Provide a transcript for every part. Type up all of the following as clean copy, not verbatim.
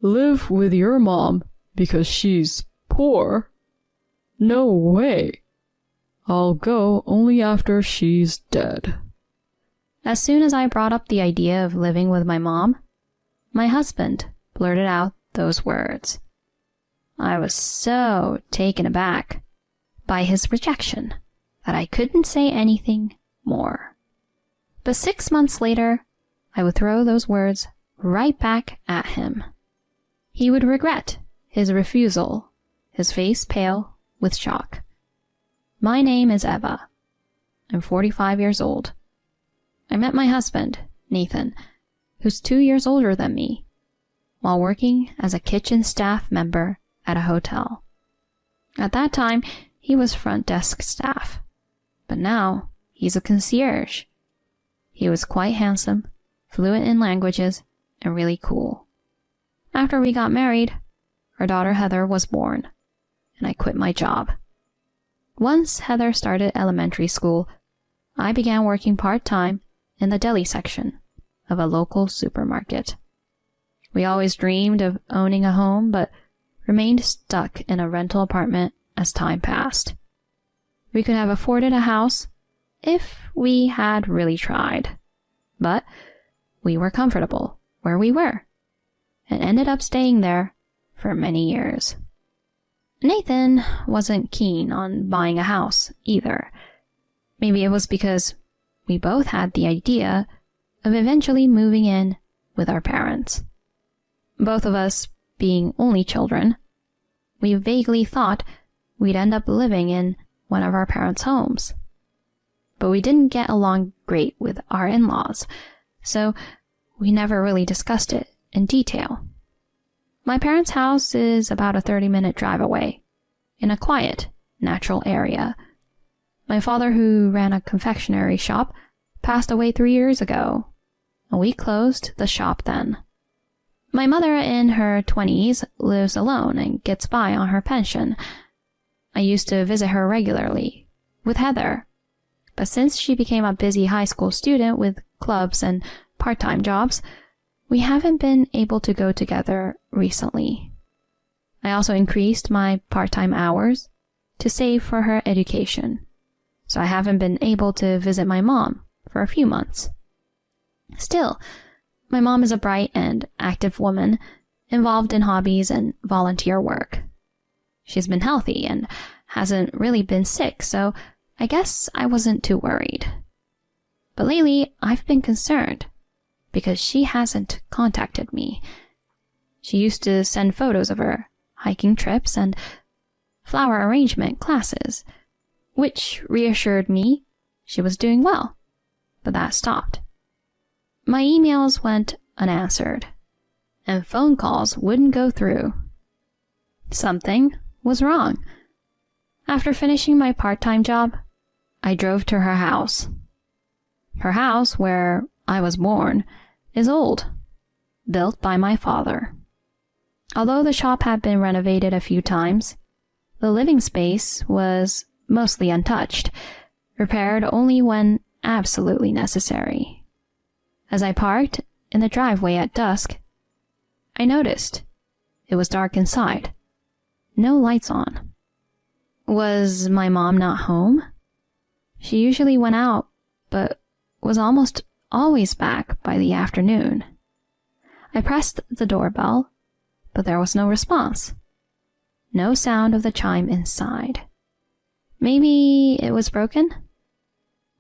Live with your mom because she's poor? No way. I'll go only after she's dead. As soon as I brought up the idea of living with my mom, my husband blurted out those words. I was so taken aback by his rejection that I couldn't say anything more. But 6 months later, I would throw those words right back at him. He would regret his refusal, his face pale with shock. My name is Eva. I'm 45 years old. I met my husband, Nathan, who's 2 years older than me, while working as a kitchen staff member at a hotel. At that time, he was front desk staff, but now he's a concierge. He was quite handsome, fluent in languages, and really cool. After we got married, our daughter Heather was born, and I quit my job. Once Heather started elementary school, I began working part-time in the deli section of a local supermarket. We always dreamed of owning a home, but remained stuck in a rental apartment as time passed. We could have afforded a house if we had really tried, but we were comfortable where we were and ended up staying there for many years. Nathan wasn't keen on buying a house either. Maybe it was because we both had the idea of eventually moving in with our parents. Both of us being only children, we vaguely thought we'd end up living in one of our parents' homes. But we didn't get along great with our in-laws, so we never really discussed it in detail. My parents' house is about a 30-minute drive away, in a quiet, natural area. My father, who ran a confectionery shop, passed away 3 years ago, and we closed the shop then. My mother, in her 20s, lives alone and gets by on her pension. I used to visit her regularly, with Heather, but since she became a busy high school student with clubs and part-time jobs, we haven't been able to go together recently. I also increased my part-time hours to save for her education, so I haven't been able to visit my mom for a few months. Still, my mom is a bright and active woman involved in hobbies and volunteer work. She's been healthy and hasn't really been sick, so I guess I wasn't too worried. But lately, I've been concerned because she hasn't contacted me. She used to send photos of her hiking trips and flower arrangement classes, which reassured me she was doing well, but that stopped. My emails went unanswered, and phone calls wouldn't go through. Something was wrong. After finishing my part-time job, I drove to her house. Her house, where I was born, is old, built by my father. Although the shop had been renovated a few times, the living space was mostly untouched, repaired only when absolutely necessary. As I parked in the driveway at dusk, I noticed it was dark inside, no lights on. Was my mom not home? She usually went out, but was almost always back by the afternoon. I pressed the doorbell, but there was no response. No sound of the chime inside. Maybe it was broken?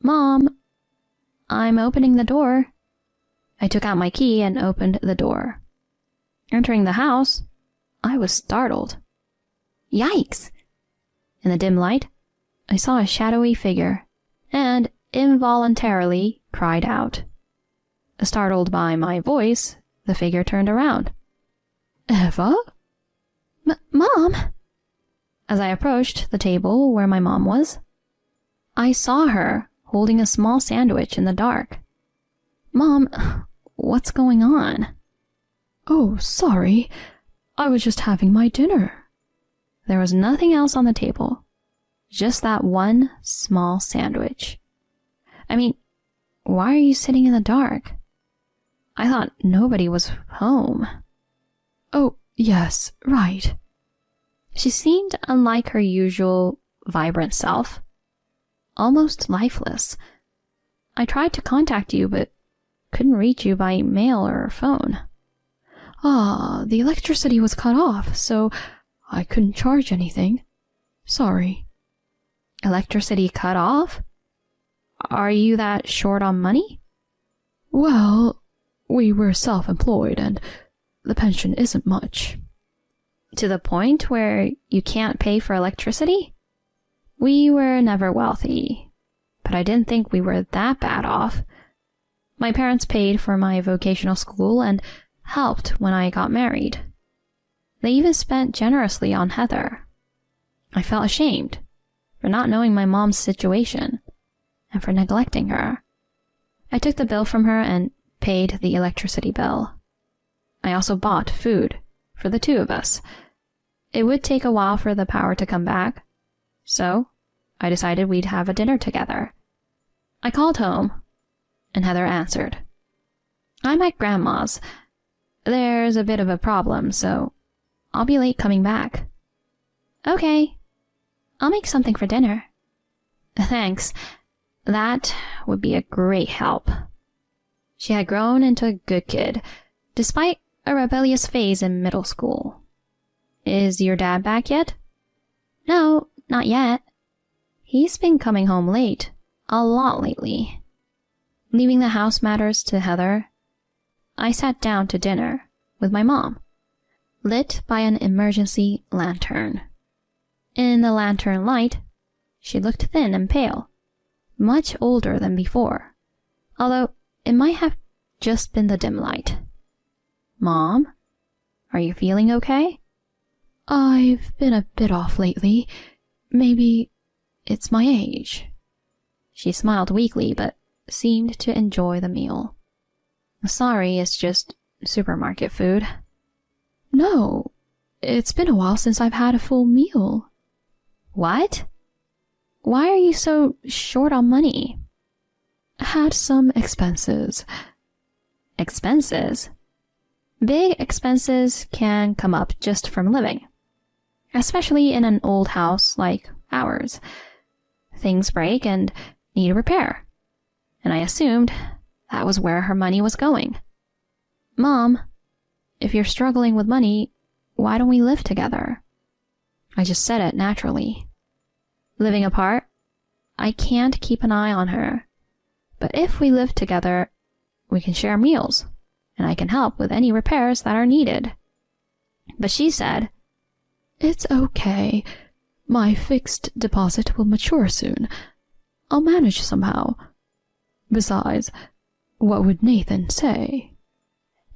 Mom, I'm opening the door. I took out my key and opened the door. Entering the house, I was startled. Yikes! In the dim light, I saw a shadowy figure and involuntarily cried out. Startled by my voice, the figure turned around. Eva? Mom? As I approached the table where my mom was, I saw her holding a small sandwich in the dark. Mom, what's going on? Oh, sorry. I was just having my dinner. There was nothing else on the table, just that one small sandwich. I mean, why are you sitting in the dark? I thought nobody was home. Oh, Yes, right. She seemed unlike her usual vibrant self, almost lifeless. I tried to contact you, but couldn't reach you by mail or phone. The electricity was cut off, so I couldn't charge anything. Sorry. Electricity cut off? Are you that short on money? Well, we were self-employed, and the pension isn't much. To the point where you can't pay for electricity? We were never wealthy, but I didn't think we were that bad off. My parents paid for my vocational school and helped when I got married. They even spent generously on Heather. I felt ashamed for not knowing my mom's situation and for neglecting her. I took the bill from her and paid the electricity bill. I also bought food for the two of us. It would take a while for the power to come back, so I decided we'd have a dinner together. I called home, and Heather answered. I'm at Grandma's. There's a bit of a problem, so I'll be late coming back. Okay, I'll make something for dinner. Thanks. That would be a great help. She had grown into a good kid, despite a rebellious phase in middle school. Is your dad back yet? No, not yet. He's been coming home late, a lot lately. Leaving the house matters to Heather, I sat down to dinner with my mom, lit by an emergency lantern. In the lantern light, she looked thin and pale, much older than before, although it might have just been the dim light. Mom, are you feeling okay? I've been a bit off lately. Maybe it's my age. She smiled weakly, but seemed to enjoy the meal. Sorry, it's just supermarket food. No, it's been a while since I've had a full meal. What? Why are you so short on money? Had some expenses. Expenses? Big expenses can come up just from living, especially in an old house like ours. Things break and need a repair, and I assumed that was where her money was going. Mom, if you're struggling with money, why don't we live together? I just said it naturally. Living apart, I can't keep an eye on her, but if we live together, we can share meals, and I can help with any repairs that are needed. But she said, It's okay. My fixed deposit will mature soon. I'll manage somehow. Besides, what would Nathan say?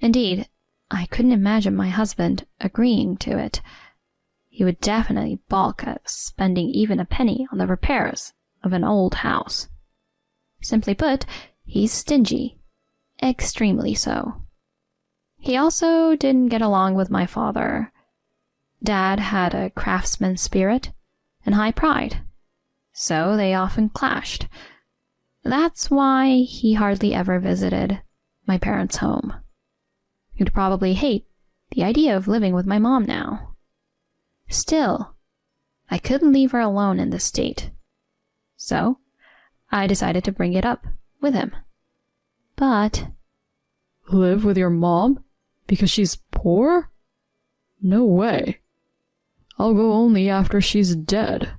Indeed, I couldn't imagine my husband agreeing to it. He would definitely balk at spending even a penny on the repairs of an old house. Simply put, he's stingy. Extremely so. He also didn't get along with my father. Dad had a craftsman spirit and high pride, so they often clashed. That's why he hardly ever visited my parents' home. He'd probably hate the idea of living with my mom now. Still, I couldn't leave her alone in this state, so I decided to bring it up with him. But... Live with your mom? Because she's poor? No way. I'll go only after she's dead.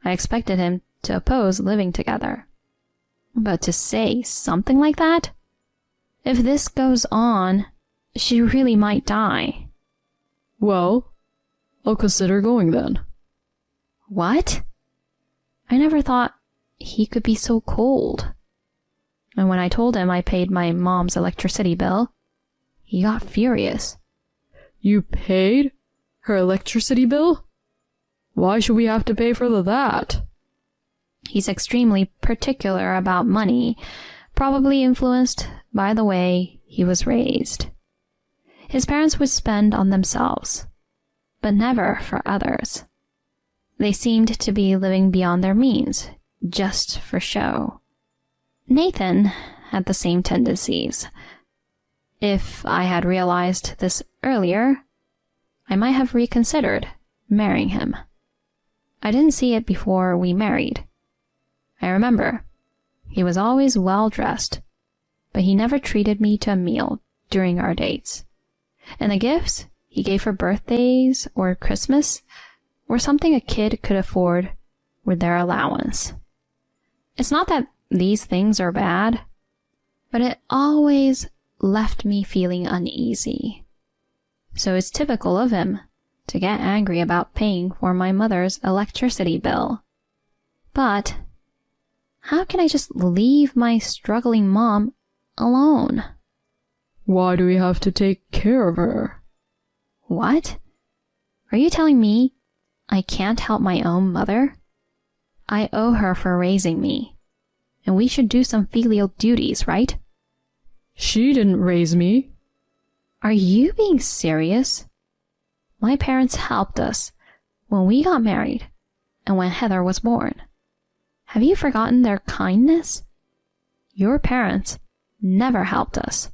I expected him to oppose living together. But to say something like that? If this goes on, she really might die. Well, I'll consider going then. What? I never thought he could be so cold. And when I told him I paid my mom's electricity bill, he got furious. You paid her electricity bill? Why should we have to pay for that? He's extremely particular about money, probably influenced by the way he was raised. His parents would spend on themselves, but never for others. They seemed to be living beyond their means, just for show. Nathan had the same tendencies. If I had realized this earlier, I might have reconsidered marrying him. I didn't see it before we married. I remember he was always well dressed, but he never treated me to a meal during our dates. And the gifts he gave for birthdays or Christmas were something a kid could afford with their allowance. It's not that these things are bad, but it always left me feeling uneasy. So it's typical of him to get angry about paying for my mother's electricity bill. But how can I just leave my struggling mom alone? Why do we have to take care of her? What? Are you telling me I can't help my own mother? I owe her for raising me, and we should do some filial duties, right? She didn't raise me. Are you being serious? My parents helped us when we got married and when Heather was born. Have you forgotten their kindness? Your parents never helped us.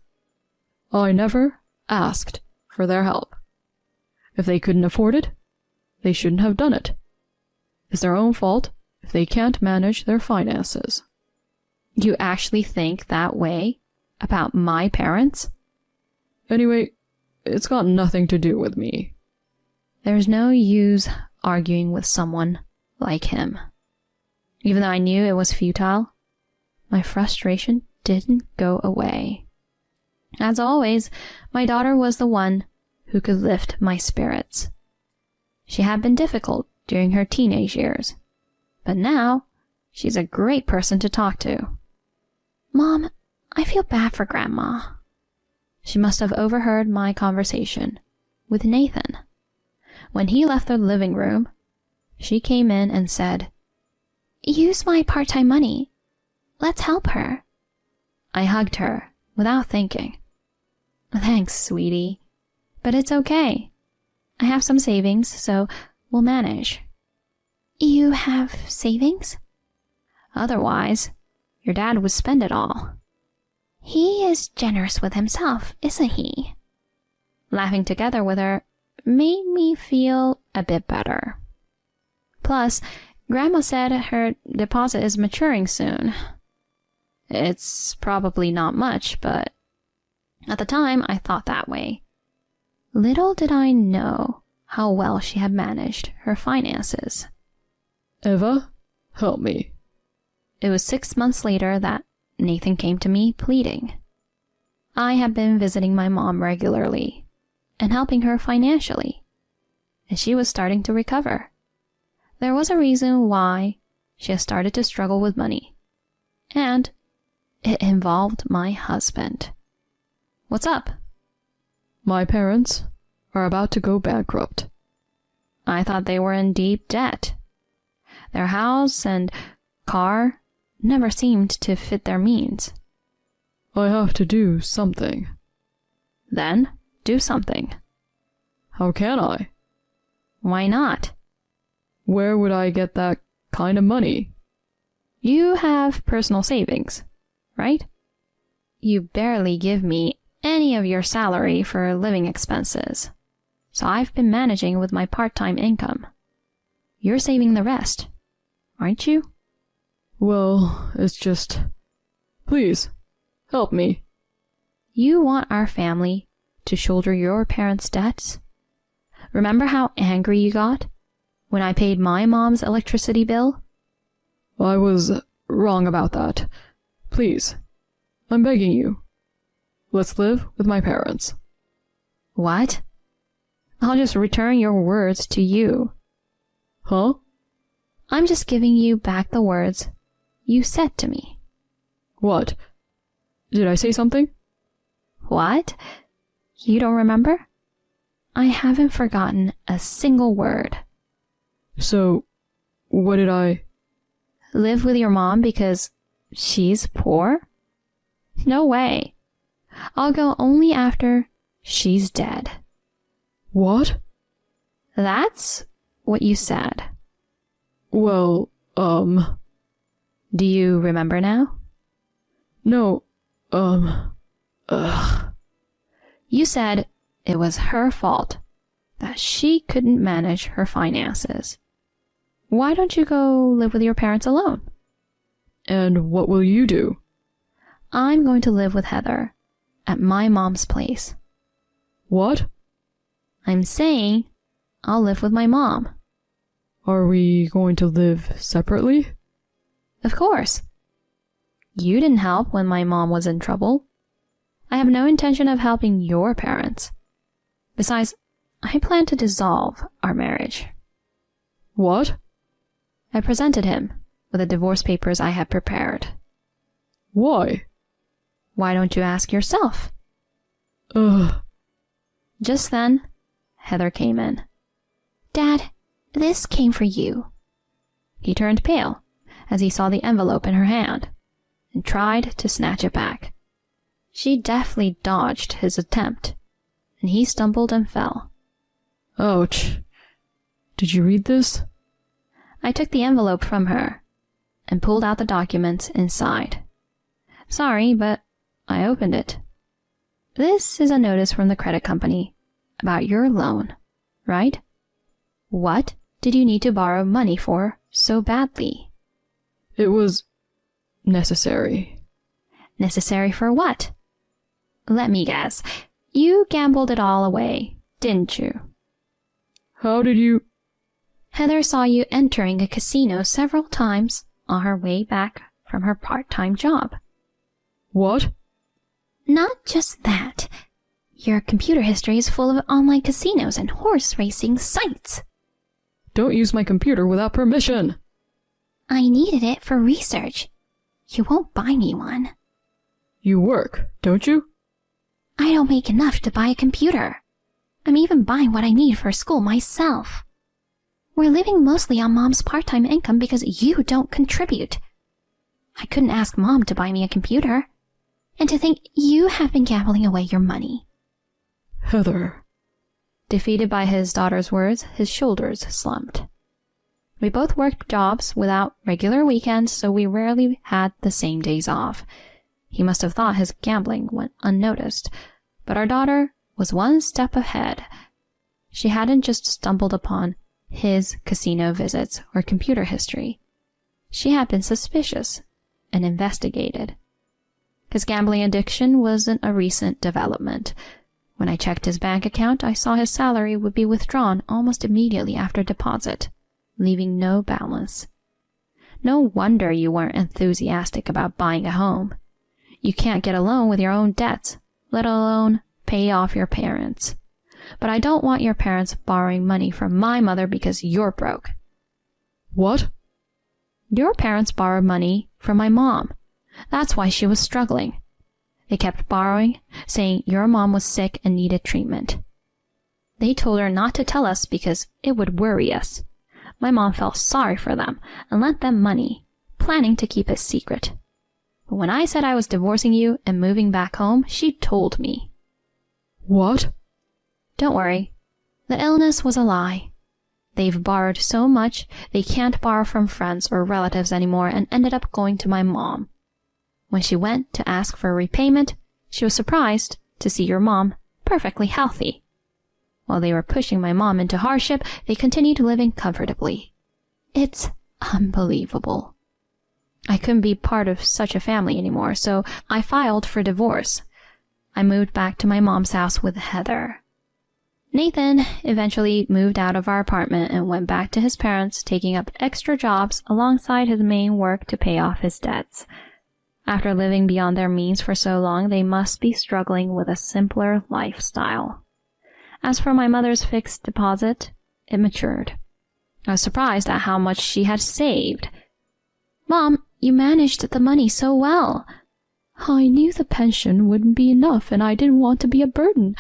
I never asked for their help. If they couldn't afford it, they shouldn't have done it. It's their own fault if they can't manage their finances. You actually think that way about my parents? Anyway, it's got nothing to do with me. There's no use arguing with someone like him. Even though I knew it was futile, my frustration didn't go away. As always, my daughter was the one who could lift my spirits. She had been difficult during her teenage years, but now she's a great person to talk to. Mom, I feel bad for Grandma. She must have overheard my conversation with Nathan. When he left the living room, she came in and said, "Use my part-time money. Let's help her." I hugged her without thinking. "Thanks, sweetie, but it's okay. I have some savings, so we'll manage." "You have savings?" "Otherwise, your dad would spend it all." "He is generous with himself, isn't he?" Laughing together with her made me feel a bit better. Plus, Grandma said her deposit is maturing soon. It's probably not much, but at the time I thought that way. Little did I know how well she had managed her finances. Eva, help me. It was 6 months later that Nathan came to me pleading. I had been visiting my mom regularly and helping her financially, and she was starting to recover. There was a reason why she had started to struggle with money, and it involved my husband. "What's up?" My parents are about to go bankrupt. I thought they were in deep debt. Their house and car never seemed to fit their means. I have to do something. Then do something. How can I? Why not? Where would I get that kind of money? You have personal savings, right? You barely give me any of your salary for living expenses, so I've been managing with my part-time income. You're saving the rest, aren't you? Well, it's just... Please, help me. You want our family to shoulder your parents' debts? Remember how angry you got when I paid my mom's electricity bill? I was wrong about that. Please, I'm begging you. Let's live with my parents. What? I'll just return your words to you. Huh? I'm just giving you back the words you said to me. What? Did I say something? What? You don't remember? I haven't forgotten a single word. So, what did I... Live with your mom because she's poor? No way. I'll go only after she's dead. What? That's what you said. Well, Do you remember now? No, You said it was her fault that she couldn't manage her finances. Why don't you go live with your parents alone? And what will you do? I'm going to live with Heather at my mom's place. What? I'm saying I'll live with my mom. Are we going to live separately? Of course. You didn't help when my mom was in trouble. I have no intention of helping your parents. Besides, I plan to dissolve our marriage. What? I presented him with the divorce papers I had prepared. Why? Why don't you ask yourself? Ugh. Just then, Heather came in. Dad, this came for you. He turned pale as he saw the envelope in her hand and tried to snatch it back. She deftly dodged his attempt, and he stumbled and fell. Ouch. Did you read this? I took the envelope from her and pulled out the documents inside. Sorry, but I opened it. This is a notice from the credit company about your loan, right? What did you need to borrow money for so badly? It was necessary. Necessary for what? Let me guess. You gambled it all away, didn't you? How did you... Heather saw you entering a casino several times on her way back from her part-time job. What? Not just that. Your computer history is full of online casinos and horse racing sites. Don't use my computer without permission. I needed it for research. You won't buy me one. You work, don't you? I don't make enough to buy a computer. I'm even buying what I need for school myself. We're living mostly on Mom's part-time income because you don't contribute. I couldn't ask Mom to buy me a computer. And to think you have been gambling away your money. Heather. Defeated by his daughter's words, his shoulders slumped. We both worked jobs without regular weekends, so we rarely had the same days off. He must have thought his gambling went unnoticed, but our daughter was one step ahead. She hadn't just stumbled upon his casino visits or computer history. She had been suspicious and investigated. His gambling addiction wasn't a recent development. When I checked his bank account, I saw his salary would be withdrawn almost immediately after deposit, leaving no balance. No wonder you weren't enthusiastic about buying a home. You can't get a loan with your own debts, let alone pay off your parents. But I don't want your parents borrowing money from my mother because you're broke. What? Your parents borrowed money from my mom. That's why she was struggling. They kept borrowing, saying your mom was sick and needed treatment. They told her not to tell us because it would worry us. My mom felt sorry for them and lent them money, planning to keep it secret. But when I said I was divorcing you and moving back home, she told me. What? Don't worry. The illness was a lie. They've borrowed so much they can't borrow from friends or relatives anymore and ended up going to my mom. When she went to ask for repayment, she was surprised to see your mom perfectly healthy. While they were pushing my mom into hardship, they continued living comfortably. It's unbelievable. I couldn't be part of such a family anymore, so I filed for divorce. I moved back to my mom's house with Heather. Nathan eventually moved out of our apartment and went back to his parents, taking up extra jobs alongside his main work to pay off his debts. After living beyond their means for so long, they must be struggling with a simpler lifestyle. As for my mother's fixed deposit, it matured. I was surprised at how much she had saved. Mom, you managed the money so well. I knew the pension wouldn't be enough and I didn't want to be a burden.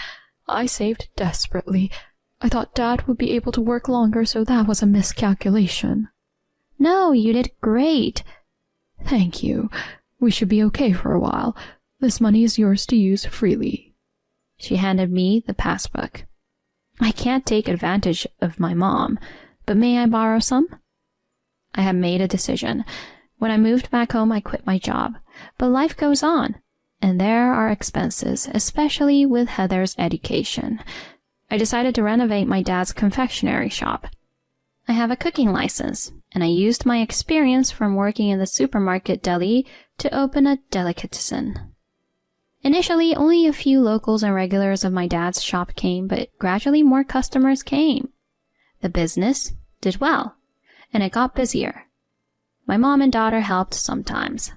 I saved desperately. I thought Dad would be able to work longer, so that was a miscalculation. No, you did great. Thank you. We should be okay for a while. This money is yours to use freely. She handed me the passbook. I can't take advantage of my mom, but may I borrow some? I had made a decision. When I moved back home, I quit my job. But life goes on, and there are expenses, especially with Heather's education. I decided to renovate my dad's confectionery shop. I have a cooking license, and I used my experience from working in the supermarket deli to open a delicatessen. Initially, only a few locals and regulars of my dad's shop came, but gradually more customers came. The business did well, and it got busier. My mom and daughter helped sometimes.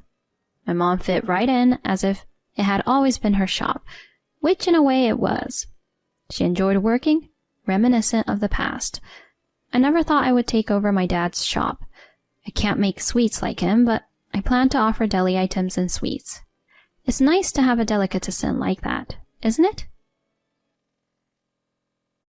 My mom fit right in as if it had always been her shop, which in a way it was. She enjoyed working, reminiscent of the past. I never thought I would take over my dad's shop. I can't make sweets like him, but I plan to offer deli items and sweets. It's nice to have a delicatessen like that, isn't it?